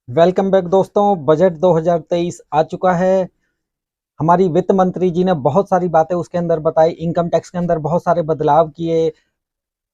Welcome back दोस्तों। Budget 2023 आ चुका है। हमारी वित्त मंत्री जी ने बहुत सारी बातें उसके अंदर बताई। इनकम टैक्स के अंदर बहुत सारे बदलाव किए,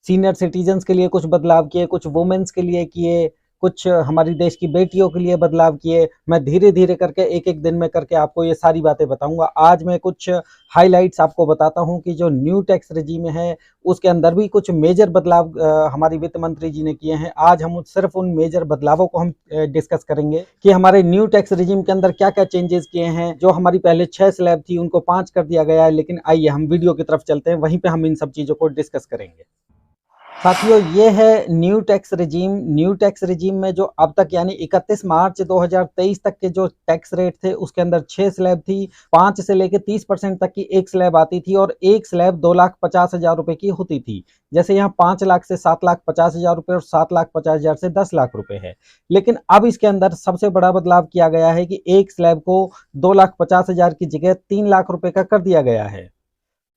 सीनियर सिटीजन्स के लिए कुछ बदलाव किए, कुछ वुमेन्स के लिए किए, कुछ हमारी देश की बेटियों के लिए बदलाव किए। मैं धीरे धीरे करके एक एक दिन में करके आपको ये सारी बातें बताऊंगा। आज मैं कुछ हाइलाइट्स आपको बताता हूं कि जो न्यू टैक्स रेजिम है उसके अंदर भी कुछ मेजर बदलाव हमारी वित्त मंत्री जी ने किए हैं। आज हम सिर्फ उन मेजर बदलावों को हम डिस्कस करेंगे कि हमारे न्यू टैक्स रेजिम के अंदर क्या क्या चेंजेस किए हैं। जो हमारी पहले 6 स्लैब थी उनको 5 कर दिया गया है। लेकिन आइए हम वीडियो की तरफ चलते हैं, वहीं पे हम इन सब चीजों को डिस्कस करेंगे। साथियों, ये है new tax regime. New tax regime में जो अब तक यानी 31 मार्च 2023 तक के जो टैक्स रेट थे उसके अंदर 6 स्लैब थी। 5 से लेकर 30% तक की एक स्लैब आती थी और एक स्लैब 2,50,000 रुपए की होती थी। जैसे यहाँ 5 लाख से 7,50,000 रुपए और 7,50,000 से 10 लाख रुपए है। लेकिन अब इसके अंदर सबसे बड़ा बदलाव किया गया है कि एक स्लैब को 2,50,000 की जगह 3 लाख रुपए का कर दिया गया है।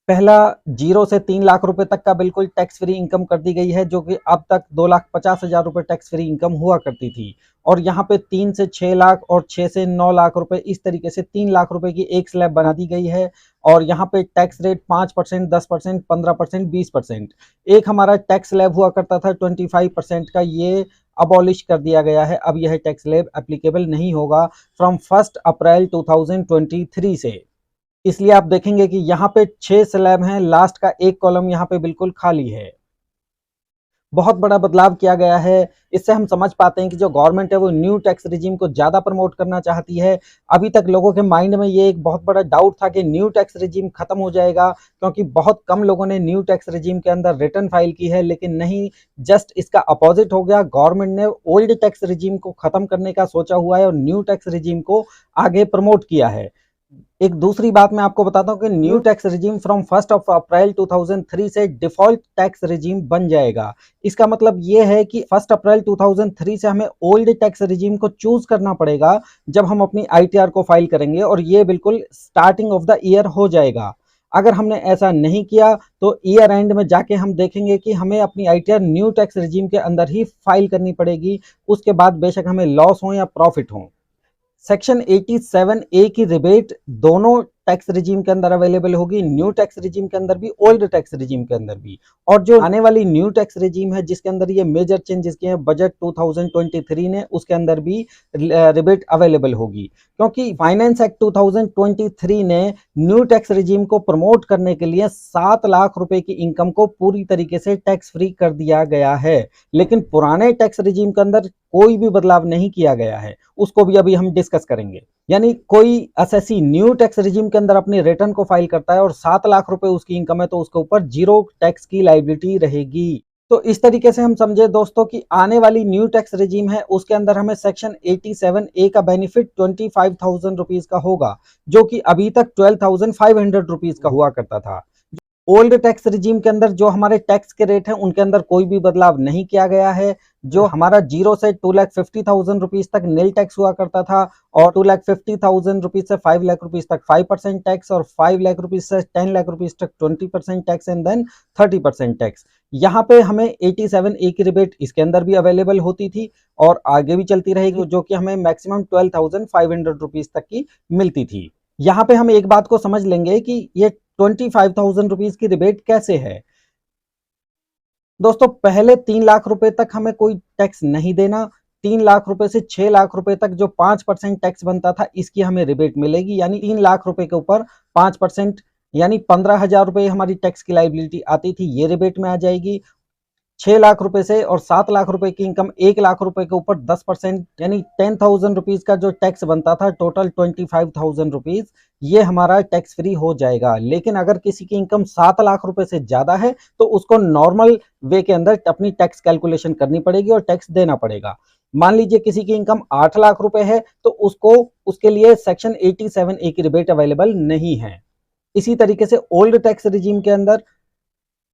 पहला 0 से 3 लाख रुपए तक का बिल्कुल टैक्स फ्री इनकम कर दी गई है, जो कि अब तक 2,50,000 रुपए टैक्स फ्री इनकम हुआ करती थी। और यहाँ पे 3 से 6 लाख और 6 से 9 लाख रुपए, इस तरीके से 3 लाख रुपए की एक स्लैब बना दी गई है। और यहाँ पे टैक्स रेट 5%, 10%, 15%, 20%। एक हमारा टैक्स स्लैब हुआ करता था 25% का, ये अबॉलिश कर दिया गया है। अब यह टैक्स स्लैब एप्लीकेबल नहीं होगा फ्रॉम 1 अप्रैल 2023 से। इसलिए आप देखेंगे कि यहाँ पे 6 स्लैब हैं, लास्ट का एक कॉलम यहाँ पे बिल्कुल खाली है। बहुत बड़ा बदलाव किया गया है। इससे हम समझ पाते हैं कि जो गवर्नमेंट है वो न्यू टैक्स रिजीम को ज्यादा प्रमोट करना चाहती है। अभी तक लोगों के माइंड में ये एक बहुत बड़ा डाउट था कि न्यू टैक्स रिजीम खत्म हो जाएगा, क्योंकि बहुत कम लोगों ने न्यू टैक्स रिजीम के अंदर रिटर्न फाइल की है। लेकिन नहीं, जस्ट इसका अपोजिट हो गया। गवर्नमेंट ने ओल्ड टैक्स रिजीम को खत्म करने का सोचा हुआ है और न्यू टैक्स रिजीम को आगे प्रमोट किया है। एक दूसरी बात मैं आपको बताता हूं कि न्यू टैक्स रिजीम फ्रॉम 1 अप्रैल 2003 से डिफॉल्ट टैक्स रिजीम बन जाएगा। इसका मतलब ये है कि 1 अप्रैल 2003 से हमें ओल्ड टैक्स रिजीम को चूज करना पड़ेगा जब हम अपनी आईटीआर को फाइल करेंगे, और ये बिल्कुल स्टार्टिंग ऑफ द ईयर हो जाएगा। अगर हमने ऐसा नहीं किया तो ईयर एंड में जाके हम देखेंगे कि हमें अपनी आईटीआर न्यू टैक्स रिजीम के अंदर ही फाइल करनी पड़ेगी। उसके बाद बेशक हमें लॉस हो या प्रॉफिट हो। सेक्शन 87A की रिबेट दोनों टैक्स रिजीम के अंदर अवेलेबल होगी, न्यू टैक्स रिजीम के अंदर भी, ओल्ड टैक्स रिजीम के अंदर भी। और जो आने वाली न्यू टैक्स रिजीम है जिसके अंदर ये मेजर चेंजेस किए हैं बजट 2023 ने, उसके अंदर भी रिबेट अवेलेबल होगी। क्योंकि फाइनेंस एक्ट 2023 ने न्यू टैक्स रिजीम को प्रमोट करने के लिए 7 लाख रुपए की इनकम को पूरी तरीके से टैक्स फ्री कर दिया गया है। लेकिन पुराने टैक्स रिजीम के अंदर कोई भी बदलाव नहीं किया गया है, उसको भी अभी हम डिस्कस करेंगे। यानी कोई एसएससी न्यू टैक्स रिजीम के अंदर अपने रिटर्न को फाइल करता है और 7 लाख रुपए उसकी इनकम है, तो उसके ऊपर 0 टैक्स की लायबिलिटी रहेगी। तो इस तरीके से हम समझे दोस्तों कि आने वाली न्यू टैक्स रिजीम है उसके अंदर हमें सेक्शन 87A का बेनिफिट 25,000 रुपीज का होगा, जो कि अभी तक 12,500 रुपीज का हुआ करता था। ओल्ड टैक्स रिजीम के अंदर जो हमारे टैक्स के रेट हैं उनके अंदर कोई भी बदलाव नहीं किया गया है। जो हमारा 0 से 2,50,000 रुपीज तक नील टैक्स हुआ करता था, और 2,50,000 रुपीज से 5 लाख रुपीज तक 5% टैक्स, और 5 लाख रुपीज से 10 लाख रुपीज तक 20% टैक्स, एंड देन 30% टैक्स। यहाँ पे हमें 87A की रिबेट इसके अंदर भी अवेलेबल होती थी और आगे भी चलती रहेगी, जो कि हमें मैक्सिमम 12,500 रुपीज तक की मिलती थी। यहाँ पे हम एक बात को समझ लेंगे कि ये 25,000 रुपीज की रिबेट कैसे है। दोस्तों, पहले 3 लाख रुपए तक हमें कोई टैक्स नहीं देना। 3 लाख रुपए से 6 लाख रुपए तक जो 5% टैक्स बनता था, इसकी हमें रिबेट मिलेगी। यानी 3 लाख रुपए के ऊपर 5%, यानी 15,000 रुपए हमारी टैक्स की लाइबिलिटी आती थी, ये रिबेट में आ जाएगी। 6 लाख रुपए से और 7 लाख रुपए की इनकम 1 लाख रुपए के ऊपर 10%, यानी 10,000 रुपीज का जो टैक्स बनता था, टोटल 25,000 रुपीज, ये हमारा टैक्स फ्री हो जाएगा। लेकिन अगर किसी की इनकम 7 लाख रुपए से ज्यादा है तो उसको नॉर्मल वे के अंदर अपनी टैक्स कैलकुलेशन करनी पड़ेगी और टैक्स देना पड़ेगा। मान लीजिए किसी की इनकम 8 लाख रुपए है तो उसको उसके लिए सेक्शन 87A की रिबेट अवेलेबल नहीं है। इसी तरीके से ओल्ड टैक्स रिजीम के अंदर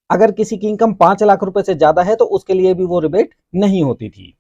अगर किसी की इनकम 5 लाख रुपए से ज्यादा है तो उसके लिए भी वो रिबेट नहीं होती थी।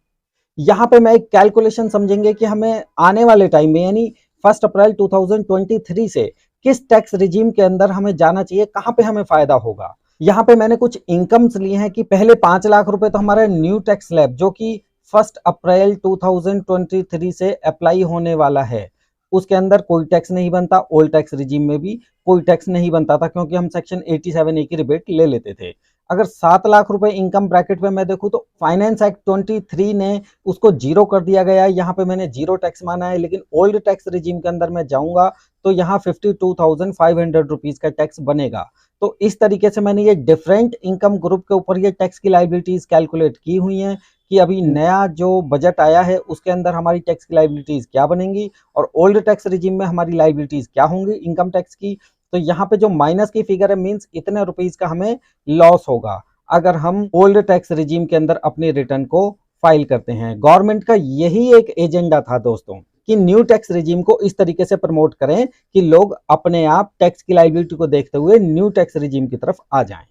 यहां पे मैं एक कैलकुलेशन समझेंगे कि हमें आने वाले टाइम में यानी 1 अप्रैल 2023 से किस टैक्स रिजीम के अंदर हमें जाना चाहिए, कहां पे हमें फायदा होगा। यहाँ पे मैंने कुछ इनकम्स लिए हैं कि पहले 5 लाख रुपए तो हमारा न्यू टैक्स स्लैब जो कि 1 अप्रैल 2023 से अप्लाई होने वाला है। उसके अंदर कोई टैक्स नहीं बनता, ओल्ड टैक्स रिजीम में भी कोई टैक्स नहीं बनता था, क्योंकि हम सेक्शन 87A की रिबेट ले लेते थे। अगर 7 लाख रुपए इनकम ब्रैकेट में मैं देखूं तो फाइनेंस एक्ट 23 ने उसको जीरो कर दिया गया है। यहाँ पे मैंने जीरो टैक्स माना है, लेकिन ओल्ड टैक्स रिजीम के अंदर मैं जाऊंगा तो यहाँ 52,500 रुपीज का टैक्स बनेगा। तो इस तरीके से मैंने ये डिफरेंट इनकम ग्रुप के ऊपर ये टैक्स की लाइबिलिटीज कैलकुलेट की हुई हैं कि अभी नया जो बजट आया है उसके अंदर हमारी टैक्स की लाइबिलिटीज क्या बनेंगी और ओल्ड टैक्स रिजीम में हमारी लाइबिलिटीज क्या होंगी इनकम टैक्स की। तो यहाँ पे जो माइनस की फिगर है मींस इतने रुपीज का हमें लॉस होगा अगर हम ओल्ड टैक्स रिजीम के अंदर अपने रिटर्न को फाइल करते हैं। गवर्नमेंट का यही एक एजेंडा था दोस्तों कि न्यू टैक्स रिजीम को इस तरीके से प्रमोट करें कि लोग अपने आप टैक्स की लायबिलिटी को देखते हुए न्यू टैक्स रिजीम की तरफ आ जाएं।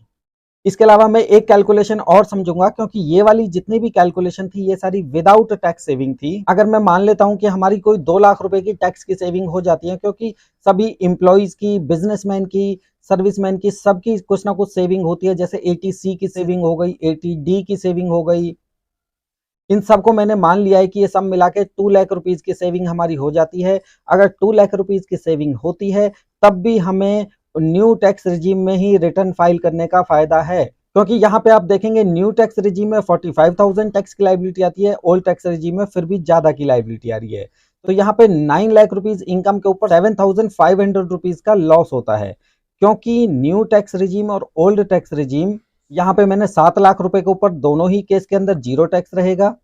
इसके अलावा मैं एक कैलकुलेशन और समझूंगा, क्योंकि ये वाली जितनी भी कैलकुलेशन थी ये सारी विदाउट टैक्स सेविंग थी। अगर मैं मान लेता हूं कि हमारी कोई 2 लाख रुपए की टैक्स की सेविंग हो जाती है, क्योंकि सभी इंप्लॉइज की, बिजनेसमैन की, सर्विसमैन की, सबकी कुछ ना कुछ सेविंग होती है। जैसे 80C की सेविंग हो गई, 80D की सेविंग हो गई, इन सबको मैंने मान लिया है कि ये सब मिला के 2 लाख रुपीज की सेविंग हमारी हो जाती है। अगर 2 लाख रुपीज की सेविंग होती है तब भी हमें न्यू टैक्स रिजीम में ही रिटर्न फाइल करने का फायदा है, क्योंकि यहाँ पे आप देखेंगे न्यू टैक्स रिजीम में 45,000 टैक्स की लाइबिलिटी आती है, ओल्ड टैक्स रिजीम में फिर भी ज्यादा की लाइबिलिटी आ रही है। तो यहाँ पे 9 लाख रुपीज इनकम के ऊपर 7,500 रुपीज का लॉस होता है, क्योंकि न्यू टैक्स रिजीम और ओल्ड टैक्स रिजीम, यहाँ पे मैंने 7 लाख रुपए के ऊपर दोनों ही केस के अंदर जीरो टैक्स रहेगा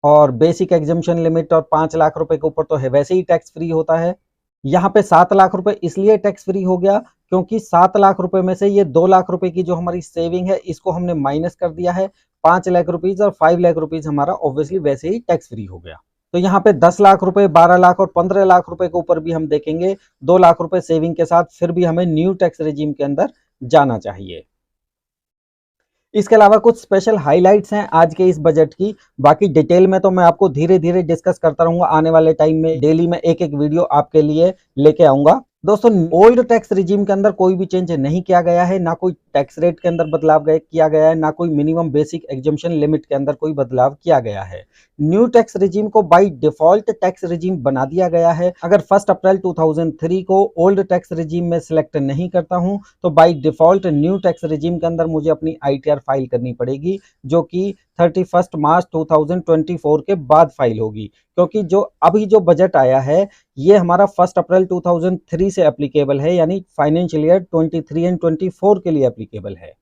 और बेसिक एग्जम्पशन लिमिट और 5 लाख रुपए के ऊपर तो है वैसे ही टैक्स फ्री होता है। यहाँ पे 7 लाख रुपए इसलिए टैक्स फ्री हो गया क्योंकि 7 लाख रुपए में से ये 2 लाख रुपए की जो हमारी सेविंग है इसको हमने माइनस कर दिया है। 5 लाख रुपीज और 5 लाख रुपीज हमारा ऑब्वियसली वैसे ही टैक्स फ्री हो गया। तो यहाँ पे 10 लाख रुपए, 12 लाख और 15 लाख रुपए के ऊपर भी हम देखेंगे 2 लाख रुपए सेविंग के साथ फिर भी हमें न्यू टैक्स रिजीम के अंदर जाना चाहिए। इसके अलावा कुछ स्पेशल हाइलाइट्स हैं आज के इस बजट की। बाकी डिटेल में तो मैं आपको धीरे धीरे डिस्कस करता रहूंगा, आने वाले टाइम में डेली में एक एक वीडियो आपके लिए लेके आऊंगा। दोस्तों, ओल्ड टैक्स रिजीम के अंदर कोई भी चेंज नहीं किया गया है, ना कोई टैक्स रेट के अंदर बदलाव किया गया है, ना कोई मिनिमम बेसिक एग्जम्पशन लिमिट के अंदर कोई बदलाव किया गया है। न्यू टैक्स रिजीम को बाय डिफॉल्ट टैक्स रिजीम बना दिया गया है। अगर 1 अप्रैल 2003 को ओल्ड टैक्स रिजीम में सिलेक्ट नहीं करता हूं तो by default new tax regime के अंदर मुझे अपनी ITR फाइल करनी पड़ेगी, जो कि 31 मार्च 2024 के बाद फाइल होगी, क्योंकि जो अभी जो बजट आया है ये हमारा 1 अप्रैल 2003 से एप्लीकेबल है, यानी फाइनेंशियल ईयर 23 एंड 24 के लिए एप्लीकेबल है।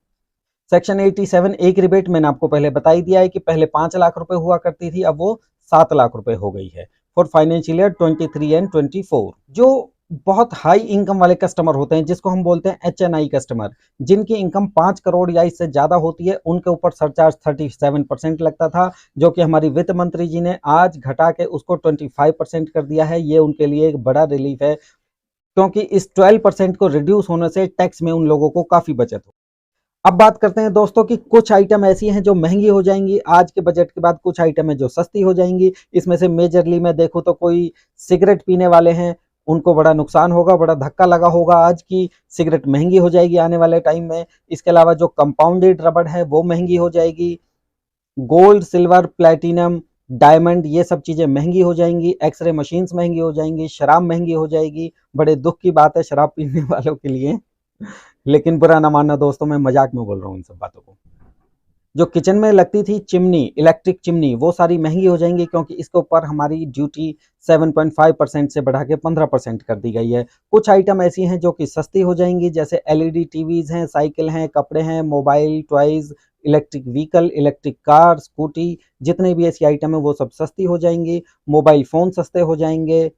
सेक्शन 87A की रिबेट मैंने आपको पहले बता ही दिया है कि पहले 5 लाख रुपए हुआ करती थी, अब वो 7 लाख रुपए हो गई है फॉर फाइनेंशियल ईयर 23 एंड 24। जो बहुत हाई इनकम वाले कस्टमर होते हैं, जिसको हम बोलते हैं HNI कस्टमर, जिनकी इनकम 5 करोड़ या इससे ज्यादा होती है, उनके ऊपर सरचार्ज 37% लगता था, जो कि हमारी वित्त मंत्री जी ने आज घटा के उसको 25% कर दिया है। ये उनके लिए एक बड़ा रिलीफ है, क्योंकि इस 12% को रिड्यूस होने से टैक्स में उन लोगों को काफी बचत हो। अब बात करते हैं दोस्तों कि कुछ आइटम ऐसी हैं जो महंगी हो जाएंगी आज के बजट के बाद, कुछ आइटम है जो सस्ती हो जाएंगी। इसमें से मेजरली मैं देखूं तो कोई सिगरेट पीने वाले हैं, उनको बड़ा नुकसान होगा, बड़ा धक्का लगा होगा आज की सिगरेट महंगी हो जाएगी आने वाले टाइम में। इसके अलावा जो कंपाउंडेड रबड़ है वो महंगी हो जाएगी। गोल्ड, सिल्वर, प्लेटिनम, डायमंड, ये सब चीजें महंगी हो जाएंगी। एक्सरे मशीन्स महंगी हो जाएंगी। शराब महंगी हो जाएगी। बड़े दुख की बात है शराब पीने वालों के लिए, लेकिन बुरा ना मानना दोस्तों, मैं मजाक में बोल रहा हूँ इन सब बातों को। जो किचन में लगती थी चिमनी, इलेक्ट्रिक चिमनी, वो सारी महंगी हो जाएंगी, क्योंकि इसके ऊपर हमारी ड्यूटी 7.5% से बढ़ा के 15% कर दी गई है। कुछ आइटम ऐसी हैं जो कि सस्ती हो जाएंगी, जैसे LED टीवीज हैं, साइकिल हैं, कपड़े हैं, mobile, toys, electric vehicle, electric car, scooty, जितने भी ऐसी आइटम है वो सब सस्ती हो जाएंगी। मोबाइल फोन सस्ते हो जाएंगे।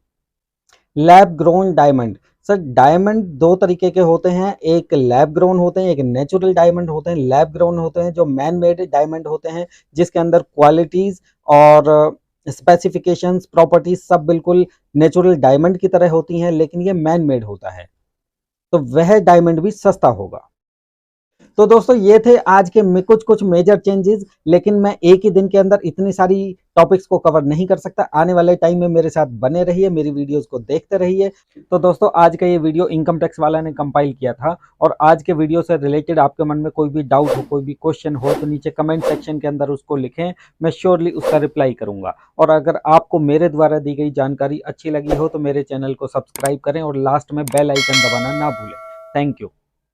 Lab grown diamond, sir diamond दो तरीके के होते हैं, एक लैब ग्रोन होते हैं, एक नेचुरल डायमंड होते हैं। लैब ग्रोन होते हैं जो मैन मेड डायमंड होते हैं, जिसके अंदर क्वालिटीज और स्पेसिफिकेशंस, प्रॉपर्टीज सब बिल्कुल नेचुरल डायमंड की तरह होती हैं, लेकिन ये मैन मेड होता है, तो वह डायमंड भी सस्ता होगा। तो दोस्तों ये थे आज के कुछ मेजर चेंजेस, लेकिन मैं एक ही दिन के अंदर इतनी सारी टॉपिक्स को कवर नहीं कर सकता। आने वाले टाइम में मेरे साथ बने रहिए, मेरी वीडियोस को देखते रहिए। तो दोस्तों आज का ये वीडियो इनकम टैक्स वाला ने कंपाइल किया था, और आज के वीडियो से रिलेटेड आपके मन में कोई भी डाउट हो, कोई भी क्वेश्चन हो, तो नीचे कमेंट सेक्शन के अंदर उसको लिखें, मैं श्योरली उसका रिप्लाई करूंगा। और अगर आपको मेरे द्वारा दी गई जानकारी अच्छी लगी हो तो मेरे चैनल को सब्सक्राइब करें और लास्ट में बेल आइकन दबाना ना भूलें। Thank you.